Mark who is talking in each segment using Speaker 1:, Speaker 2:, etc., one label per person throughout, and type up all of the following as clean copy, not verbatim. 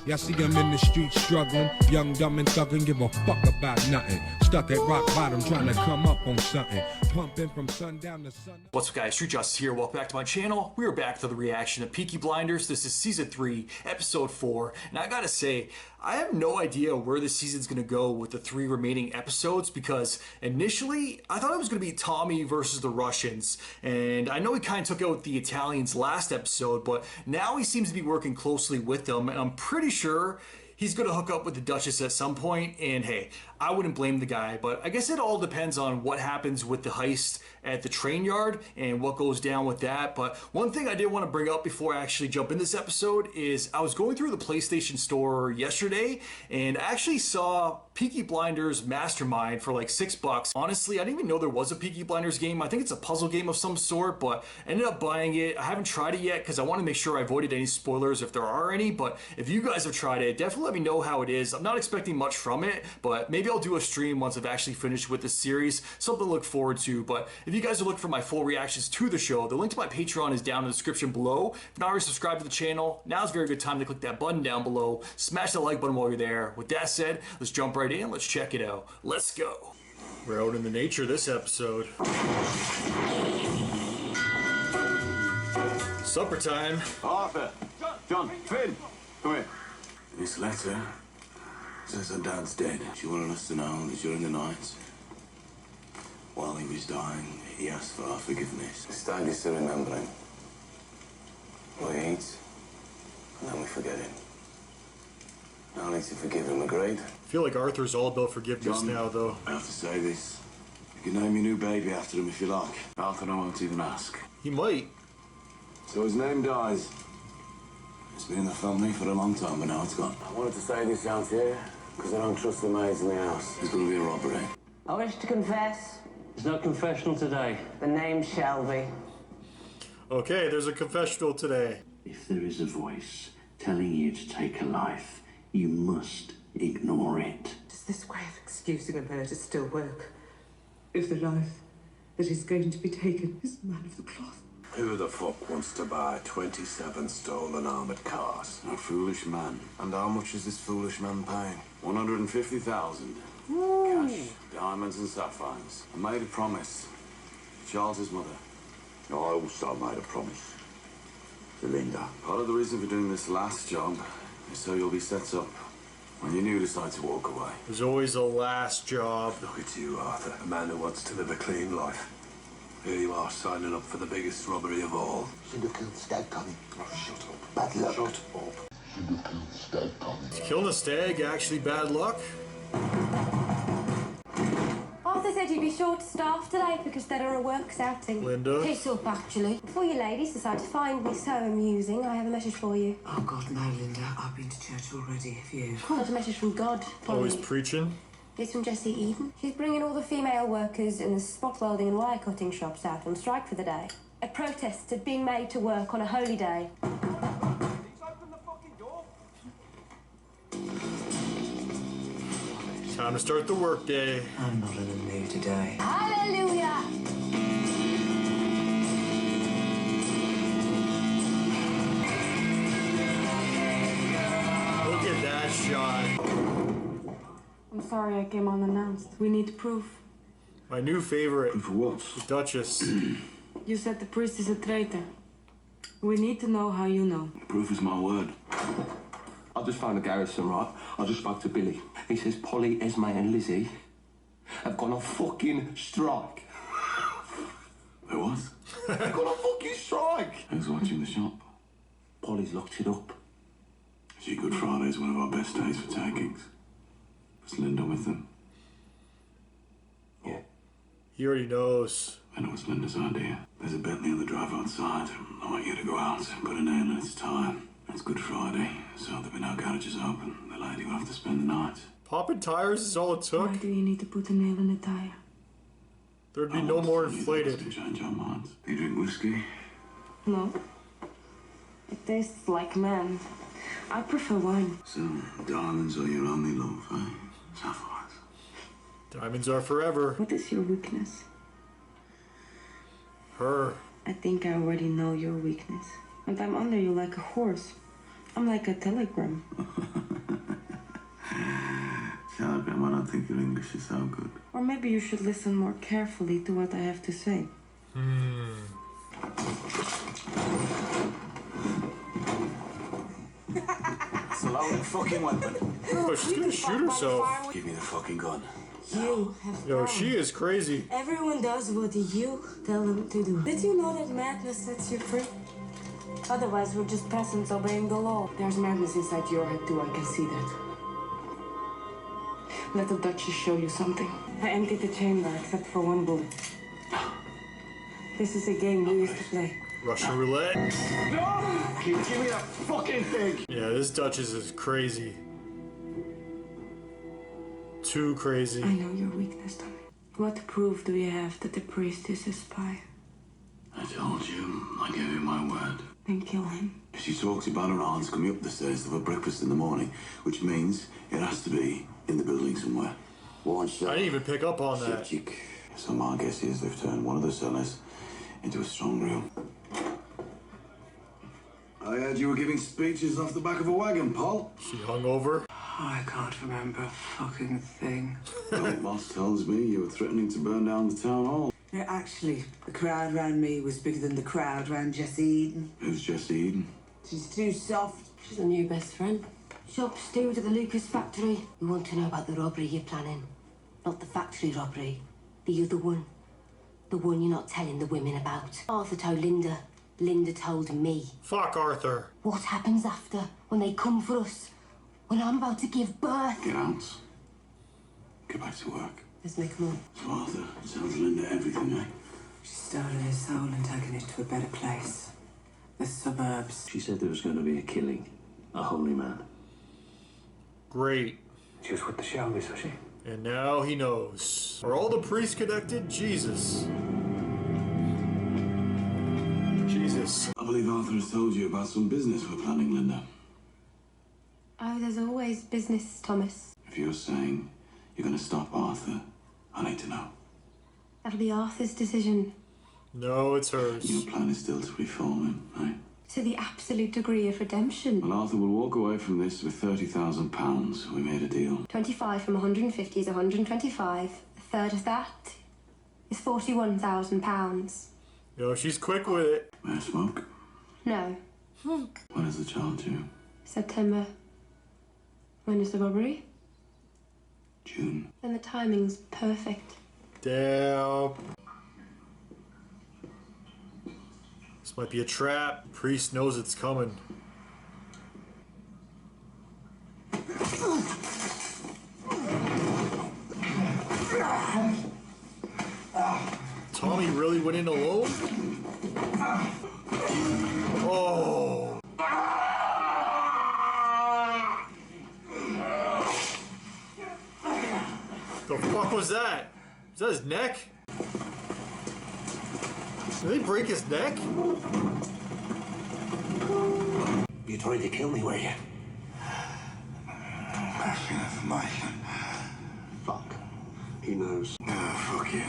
Speaker 1: Y'all see him in the streets struggling, young, dumb, and thuggin', give a fuck about nothing. Stuck at rock bottom, trying to come up on something. Pumping from sundown to sun.
Speaker 2: What's up, guys? Street Justice here. Welcome back to my channel. We are back to the reaction of Peaky Blinders. This is season 3, episode 4. And I gotta say, I have no idea where this season's gonna go with the 3 remaining episodes, because initially I thought it was gonna be Tommy versus the Russians. And I know he kind of took out the Italians last episode, but now he seems to be working closely with them. And I'm pretty sure he's going to hook up with the Duchess at some point, and hey, I wouldn't blame the guy, but I guess it all depends on what happens with the heist at the train yard and what goes down with that. But one thing I did want to bring up before I actually jump in this episode is I was going through the PlayStation Store yesterday and I actually saw Peaky Blinders Mastermind for like $6. Honestly, I didn't even know there was a Peaky Blinders game. I think it's a puzzle game of some sort, but I ended up buying it. I haven't tried it yet because I want to make sure I avoided any spoilers if there are any, but if you guys have tried it, definitely let me know how it is. I'm not expecting much from it, but maybe I'll do a stream once I've actually finished with the series. Something to look forward to. But if you guys are looking for my full reactions to the show, the link to my Patreon is down in the description below. If you're not already subscribed to the channel, now's a very good time to click that button down below. Smash that like button while you're there. With that said, let's jump right in. Let's check it out. Let's go. We're out in the nature this episode. Supper time.
Speaker 3: Arthur, John, Finn, come here. This letter says her dad's dead. She wanted us to know that during the night, while he was dying, he asked for our forgiveness. His dad used to remember him. We eat, and then we forget him. Now I need to forgive him, agreed?
Speaker 2: I feel like Arthur's all about forgiveness
Speaker 3: John,
Speaker 2: now, though.
Speaker 3: I have to say this. You can name your new baby after him if you like. Arthur, I won't even ask.
Speaker 2: He might.
Speaker 3: So his name dies. It's been in the family for a long time, but now it's gone. I wanted to say this out here, because I don't trust the maids in the house. There's going to be a robbery.
Speaker 4: I wish to confess.
Speaker 5: There's no confessional today.
Speaker 4: The name shall be.
Speaker 2: Okay, there's a confessional today.
Speaker 5: If there is a voice telling you to take a life, you must ignore it.
Speaker 6: Does this way of excusing a murder still work? If the life that is going to be taken is man of the cloth?
Speaker 7: Who the fuck wants to buy 27 stolen armoured cars?
Speaker 3: A foolish man.
Speaker 7: And how much is this foolish man paying?
Speaker 3: 150,000. Cash, diamonds and sapphires. I made a promise. Charles's mother.
Speaker 7: I also made a promise to Linda.
Speaker 3: Part of the reason for doing this last job is so you'll be set up when you do decide to walk away.
Speaker 2: There's always a last job.
Speaker 7: Look at you, Arthur, a man who wants to live a clean life. Here you are, signing up for the biggest robbery of all.
Speaker 8: Should have killed Stag Tommy.
Speaker 7: Oh, shut up.
Speaker 8: Bad luck.
Speaker 7: Shut up.
Speaker 8: Should have killed Stag Tommy.
Speaker 2: Is killing a stag actually bad luck?
Speaker 9: Arthur said you'd be short-staffed today because they're on a works outing.
Speaker 2: Linda?
Speaker 9: Piss up, actually. Before you ladies decide to find me so amusing, I have a message for you.
Speaker 6: Oh, God, no, Linda. I've been to church already. Have you?
Speaker 9: Not a message from God.
Speaker 2: Always preaching.
Speaker 9: It's from Jessie Eden. She's bringing all the female workers in the spot welding and wire cutting shops out on strike for the day. A protest at being made to work on a holy day.
Speaker 2: Time to start the work day.
Speaker 6: I'm not in the mood today.
Speaker 9: Hallelujah!
Speaker 2: Look at that shot.
Speaker 10: I'm sorry I came unannounced. We need proof.
Speaker 2: My new favorite.
Speaker 3: For what?
Speaker 2: The Duchess.
Speaker 10: You said the priest is a traitor. We need to know how you know.
Speaker 3: Proof is my word.
Speaker 11: I just found a garrison, right? I just spoke to Billy. He says Polly, Esme and Lizzie have gone on fucking strike.
Speaker 3: There was?
Speaker 11: They've gone on fucking strike!
Speaker 3: Who's watching the shop?
Speaker 11: Polly's locked it up.
Speaker 3: Gee, Good Friday's one of our best days for takings. Was Linda with them?
Speaker 11: Yeah.
Speaker 2: He already knows.
Speaker 3: And it was Linda's idea. There's a Bentley on the drive outside. I want you to go out and put a nail in its time. It's Good Friday, so there'll be no garages open. The lady will have to spend the night.
Speaker 2: Popping tires is all it took.
Speaker 10: Why do you need to put a nail in the tire?
Speaker 2: There'd be no more inflated.
Speaker 3: To change our minds. You drink whiskey?
Speaker 10: No. It tastes like man. I prefer wine.
Speaker 3: So, diamonds are your only love, eh? Sapphires.
Speaker 2: Diamonds are forever.
Speaker 10: What is your weakness?
Speaker 2: Her.
Speaker 10: I think I already know your weakness. And I'm under you like a horse. I'm like a telegram.
Speaker 3: Telegram, I don't think your English is so good.
Speaker 10: Or maybe you should listen more carefully to what I have to say.
Speaker 3: It's a loaded fucking weapon.
Speaker 2: Oh, she's gonna shoot herself.
Speaker 3: Give me the fucking gun.
Speaker 12: You have
Speaker 2: Yo,
Speaker 12: grown.
Speaker 2: she is crazy.
Speaker 12: Everyone does what you tell them to do. Did you know that madness sets you free? Otherwise, we're just peasants obeying the law.
Speaker 10: There's madness inside your head too, I can see that. Let the Duchess show you something. I emptied the chamber except for one bullet. This is a game we used to play.
Speaker 2: Russian roulette.
Speaker 3: No! Give me that fucking thing!
Speaker 2: Yeah, this Duchess is crazy. Too crazy.
Speaker 10: I know your weakness, Tommy. What proof do you have that the priest is a spy?
Speaker 3: I told you, I gave you my word.
Speaker 10: Then kill him.
Speaker 3: She talks about her aunt's coming up the stairs to have breakfast in the morning, which means it has to be in the building somewhere. One shot.
Speaker 2: I didn't even pick up on that.
Speaker 3: Subject. So my guess is they've turned one of the cellars into a strong room. I heard you were giving speeches off the back of a wagon, Paul.
Speaker 2: She hung over.
Speaker 6: I can't remember a fucking thing.
Speaker 3: Well, Moss tells me you were threatening to burn down the town hall.
Speaker 6: No, actually, the crowd around me was bigger than the crowd around Jessie Eden.
Speaker 3: Who's Jessie Eden?
Speaker 6: She's too soft.
Speaker 9: She's a new best friend. Shop steward at the Lucas factory. We want to know about the robbery you're planning. Not the factory robbery. The other one. The one you're not telling the women about. Arthur told Linda. Linda told me.
Speaker 2: Fuck Arthur.
Speaker 9: What happens after, when they come for us? When I'm about to give birth?
Speaker 3: Get out. Get back to work.
Speaker 9: Let's make them up.
Speaker 3: So Arthur tells Linda everything, eh?
Speaker 6: She's stolen his soul and taken it to a better place. The suburbs.
Speaker 5: She said there was going to be a killing. A holy man.
Speaker 2: Great.
Speaker 7: She was with the Shelbys, was she?
Speaker 2: And now he knows. Are all the priests connected? Jesus. Jesus.
Speaker 3: I believe Arthur has told you about some business we're planning, Linda.
Speaker 9: Oh, there's always business, Thomas.
Speaker 3: If you're saying you're going to stop Arthur, I need to know.
Speaker 9: That'll be Arthur's decision.
Speaker 2: No, it's hers.
Speaker 3: Your plan is still to reform him, right?
Speaker 9: To the absolute degree of redemption.
Speaker 3: Well, Arthur will walk away from this with £30,000. We made a deal.
Speaker 9: 25 from 150 is 125. A third of that is £41,000.
Speaker 2: Yo, she's quick with it.
Speaker 3: May I smoke?
Speaker 9: No.
Speaker 3: When is the child due?
Speaker 9: September. When is the robbery?
Speaker 3: June.
Speaker 9: Then the timing's perfect.
Speaker 2: Damn. This might be a trap. Priest knows it's coming. Tommy really went in alone? Oh. The fuck was that? Is that his neck? Did they break his neck?
Speaker 3: You tried to kill me, were you?
Speaker 8: Passion of mine.
Speaker 3: Fuck. He knows.
Speaker 8: Fuck you.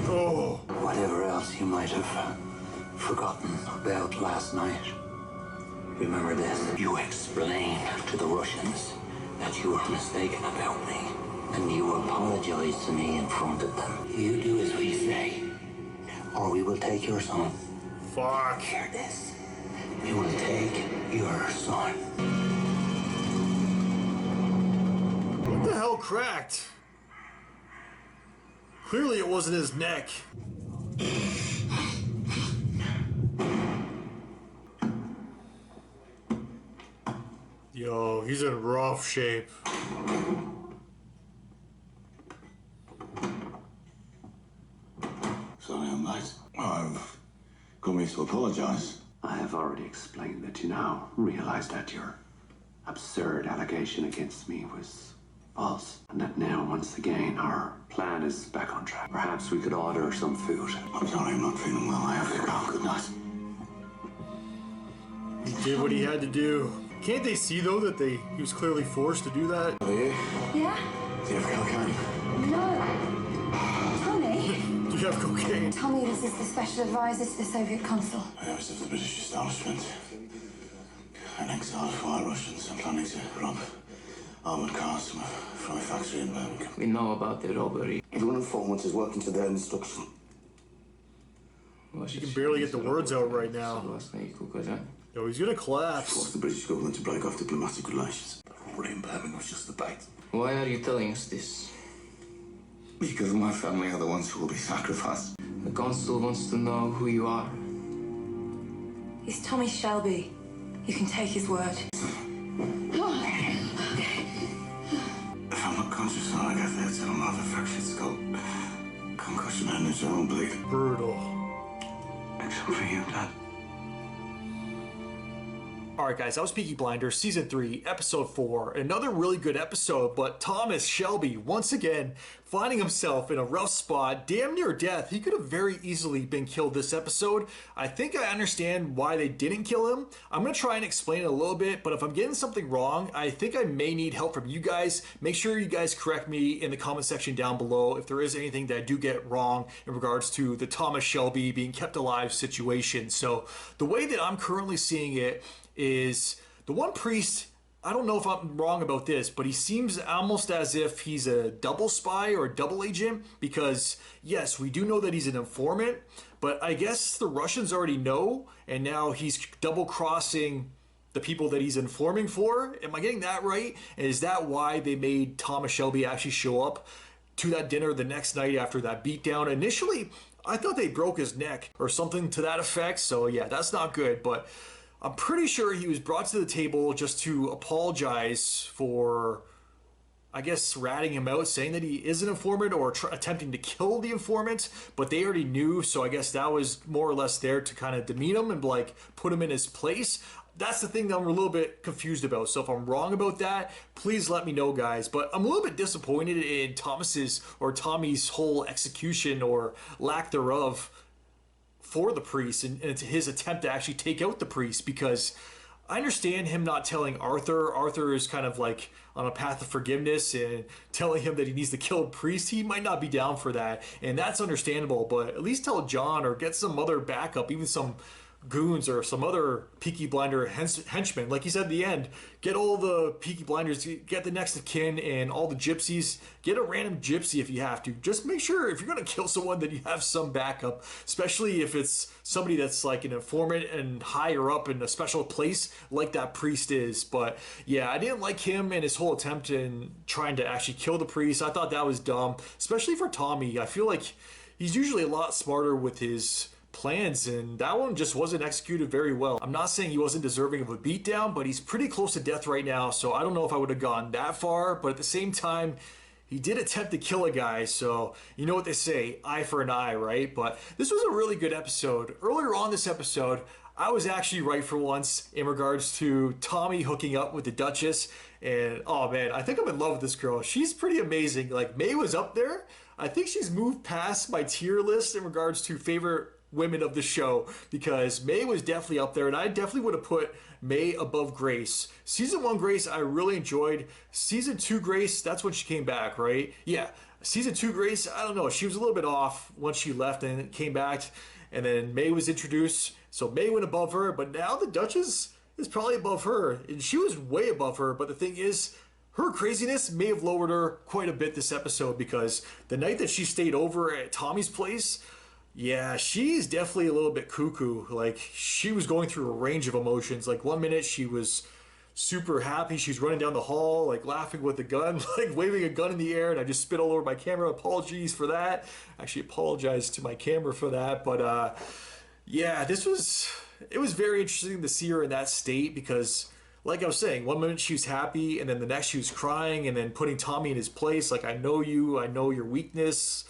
Speaker 2: Oh.
Speaker 3: Whatever else you might have forgotten about last night, remember this. You explained to the Russians that you were mistaken about me, and you apologized to me in front of them. You do as we say, or we will take your son.
Speaker 2: Fuck.
Speaker 3: Hear this. We will take your son.
Speaker 2: What the hell cracked? Clearly it wasn't his neck. Yo, he's in rough shape.
Speaker 3: Sorry I'm late. I've come here to apologise.
Speaker 5: I have already explained that you now realize that your absurd allegation against me was false, and that now, once again, our plan is back on track. Perhaps we could order some food.
Speaker 3: I'm sorry I'm not feeling well. I have to go. Good night.
Speaker 2: He did what he had to do. Can't they see, though, that he was clearly forced to do that?
Speaker 3: Are you?
Speaker 9: Yeah?
Speaker 3: Do you have cocaine?
Speaker 9: No. Tommy?
Speaker 2: Do you have cocaine?
Speaker 9: Tommy, this is the special advisor to the Soviet consul.
Speaker 3: I was of the British establishment. An exiled White Russians are planning to rob armoured cars from a factory in Birmingham.
Speaker 11: We know about the robbery.
Speaker 3: Everyone informants is working to their instruction.
Speaker 2: You can barely get the words out right now. Yo, he's gonna collapse.
Speaker 3: Forced the British government to break off diplomatic relations. The robbery in Birmingham was just the bait.
Speaker 11: Why are you telling us this?
Speaker 3: Because my family are the ones who will be sacrificed.
Speaker 11: The consul wants to know who you are.
Speaker 12: He's Tommy Shelby. You can take his word.
Speaker 3: If I'm not conscious when I get there, tell them I have a fractured skull, concussion and internal bleeding.
Speaker 2: Brutal.
Speaker 3: Except for you, Dad.
Speaker 2: Alright guys, that was Peaky Blinders, Season 3, Episode 4. Another really good episode, but Thomas Shelby, once again, finding himself in a rough spot, damn near death. He could have very easily been killed this episode. I think I understand why they didn't kill him. I'm going to try and explain it a little bit, but if I'm getting something wrong, I think I may need help from you guys. Make sure you guys correct me in the comment section down below if there is anything that I do get wrong in regards to the Thomas Shelby being kept alive situation. So the way that I'm currently seeing it is the one priest, I don't know if I'm wrong about this, but he seems almost as if he's a double spy or a double agent, because yes, we do know that he's an informant, but I guess the Russians already know, and now he's double crossing the people that he's informing for. Am I getting that right? And is that why they made Thomas Shelby actually show up to that dinner the next night after that beatdown? Initially, I thought they broke his neck or something to that effect, so yeah, that's not good, but I'm pretty sure he was brought to the table just to apologize for, I guess, ratting him out, saying that he is an informant or attempting to kill the informant, but they already knew, so I guess that was more or less there to kind of demean him and like put him in his place. That's the thing that I'm a little bit confused about. So if I'm wrong about that, please let me know, guys. But I'm a little bit disappointed in Tommy's whole execution or lack thereof for the priest and his attempt to actually take out the priest, because I understand him not telling Arthur. Arthur is kind of like on a path of forgiveness and telling him that he needs to kill a priest. He might not be down for that, and that's understandable, but at least tell John or get some other backup, even some goons or some other Peaky Blinder henchmen. Like he said at the end, get all the Peaky Blinders, get the next of kin and all the gypsies, get a random gypsy if you have to. Just make sure if you're going to kill someone that you have some backup, especially if it's somebody that's like an informant and higher up in a special place like that priest is. But yeah, I didn't like him and his whole attempt in trying to actually kill the priest. I thought that was dumb, especially for Tommy. I feel like he's usually a lot smarter with his plans, and that one just wasn't executed very well. I'm not saying he wasn't deserving of a beatdown, but he's pretty close to death right now, so I don't know if I would have gone that far, but at the same time, he did attempt to kill a guy, so you know what they say, eye for an eye, right? But this was a really good episode. Earlier on this episode, I was actually right for once in regards to Tommy hooking up with the Duchess, and oh man, I think I'm in love with this girl. She's pretty amazing. Like, May was up there. I think she's moved past my tier list in regards to favorite women of the show, because May was definitely up there, and I definitely would have put May above Grace. Season 1 Grace I really enjoyed. Season 2 Grace, that's when she came back, right? Yeah, Season 2 Grace, I don't know, she was a little bit off once she left and came back, and then May was introduced, so May went above her, but now the Duchess is probably above her, and she was way above her, but the thing is, her craziness may have lowered her quite a bit this episode, because the night that she stayed over at Tommy's place, yeah, she's definitely a little bit cuckoo. Like, she was going through a range of emotions. Like, one minute she was super happy. She's running down the hall, like, laughing with a gun, like, waving a gun in the air, and I just spit all over my camera. Apologies for that. Actually, apologize to my camera for that. But, yeah, it was very interesting to see her in that state, because, like I was saying, one minute she was happy, and then the next she was crying, and then putting Tommy in his place. Like, I know you, I know your weakness.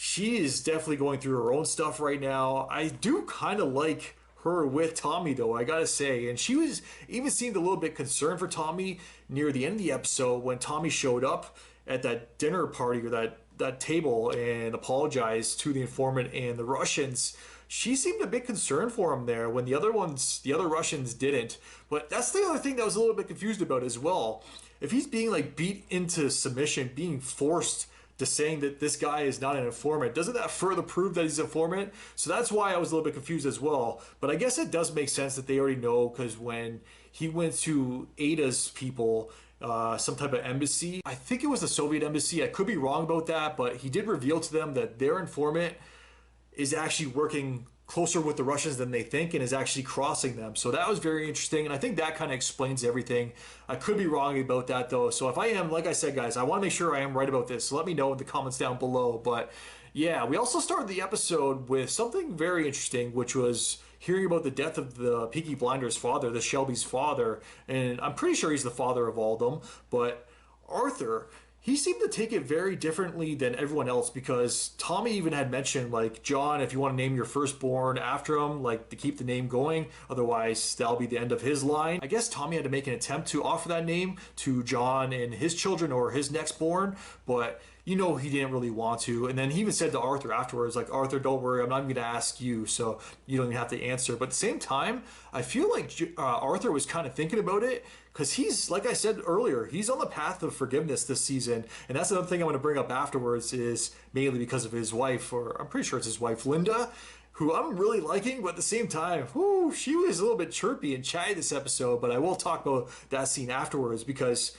Speaker 2: She is definitely going through her own stuff right now. I do kind of like her with Tommy, though, I gotta say. And she was even seemed a little bit concerned for Tommy near the end of the episode when Tommy showed up at that dinner party or that table and apologized to the informant and the Russians. She seemed a bit concerned for him there when the other Russians didn't. But that's the other thing that I was a little bit confused about as well. If he's being like beat into submission, being forced to saying that this guy is not an informant, doesn't that further prove that he's an informant? So that's why I was a little bit confused as well. But I guess it does make sense that they already know, because when he went to Ada's people, some type of embassy. I think it was the Soviet embassy. I could be wrong about that, but he did reveal to them that their informant is actually working closer with the Russians than they think and is actually crossing them. So that was very interesting, and I think that kind of explains everything. I could be wrong about that though. So if I am, like I said, guys, I want to make sure I am right about this. So let me know in the comments down below. But yeah, we also started the episode with something very interesting, which was hearing about the death of the Peaky Blinders' father, the Shelby's father, and I'm pretty sure he's the father of all of them, but Arthur, he seemed to take it very differently than everyone else, because Tommy even had mentioned, like, John, if you want to name your firstborn after him, like, to keep the name going, otherwise that'll be the end of his line. I guess Tommy had to make an attempt to offer that name to John and his children or his next born, but you know he didn't really want to. And then he even said to Arthur afterwards, like, Arthur, don't worry, I'm not even going to ask you, so you don't even have to answer. But at the same time, I feel like Arthur was kind of thinking about it, because he's, like I said earlier, he's on the path of forgiveness this season. And that's another thing I'm going to bring up afterwards, is mainly because of his wife, or I'm pretty sure it's his wife, Linda, who I'm really liking, but at the same time, whoo, she was a little bit chirpy and chatty this episode. But I will talk about that scene afterwards, because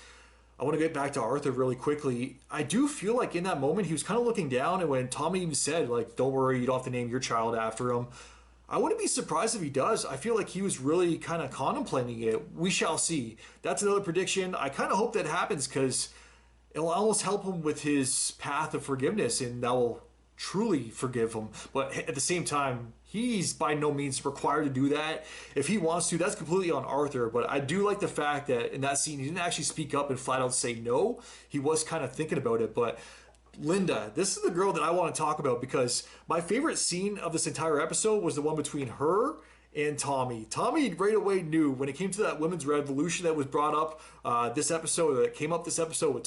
Speaker 2: I want to get back to Arthur really quickly. I do feel like in that moment he was kind of looking down, and when Tommy even said, like, don't worry, you don't have to name your child after him, I wouldn't be surprised if he does. I feel like he was really kind of contemplating it. We shall see. That's another prediction. I kind of hope that happens, because it'll almost help him with his path of forgiveness, and that will truly forgive him. But at the same time, he's by no means required to do that. If he wants to, that's completely on Arthur. But I do like the fact that in that scene, he didn't actually speak up and flat out say no. He was kind of thinking about it. But Linda, this is the girl that I want to talk about, because my favorite scene of this entire episode was the one between her and Tommy. Tommy right away knew when it came to that women's revolution that was brought up this episode, that came up this episode with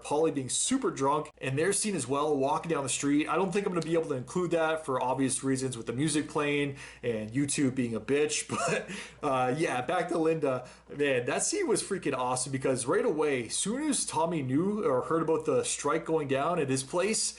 Speaker 2: Polly being super drunk, and their scene as well, walking down the street. I don't think I'm going to be able to include that for obvious reasons with the music playing and YouTube being a bitch, but yeah, back to Linda. Man, that scene was freaking awesome, because right away, as soon as Tommy knew or heard about the strike going down at his place,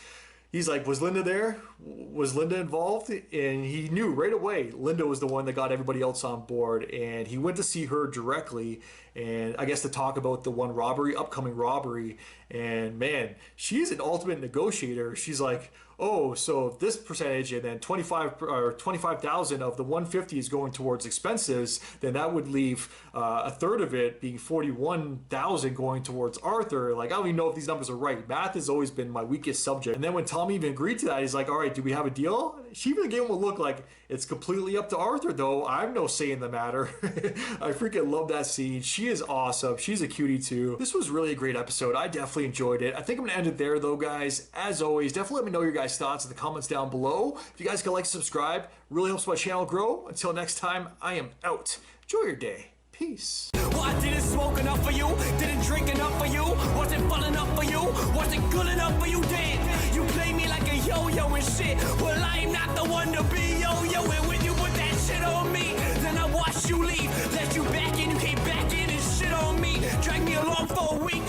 Speaker 2: he's like, was Linda there? Was Linda involved? And he knew right away Linda was the one that got everybody else on board. And he went to see her directly, and I guess to talk about the one robbery, upcoming robbery. And man, she's an ultimate negotiator. She's like, oh, so this percentage, and then 25,000 of the 150 is going towards expenses, then that would leave a third of it being 41,000 going towards Arthur. Like, I don't even know if these numbers are right. Math has always been my weakest subject. And then when Tommy even agreed to that, he's like, all right, do we have a deal? She even gave him a look like, it's completely up to Arthur though. I have no say in the matter. I freaking love that scene. She is awesome. She's a cutie too. This was really a great episode. I definitely enjoyed it. I think I'm gonna end it there though, guys. As always, definitely let me know your guys' thoughts in the comments down below. If you guys can like, subscribe, really helps my channel grow. Until next time, I am out. Enjoy your day. Peace.
Speaker 13: Well, I didn't smoke enough for you, didn't drink enough for you, wasn't fun enough for you, wasn't good enough for you, damn. You play me like a yo-yo and shit. Well, I'm not the one to be yo-yo, and when you put that shit on me, then I watch you leave, let you back in, you came back in and shit on me, drag me along for a week.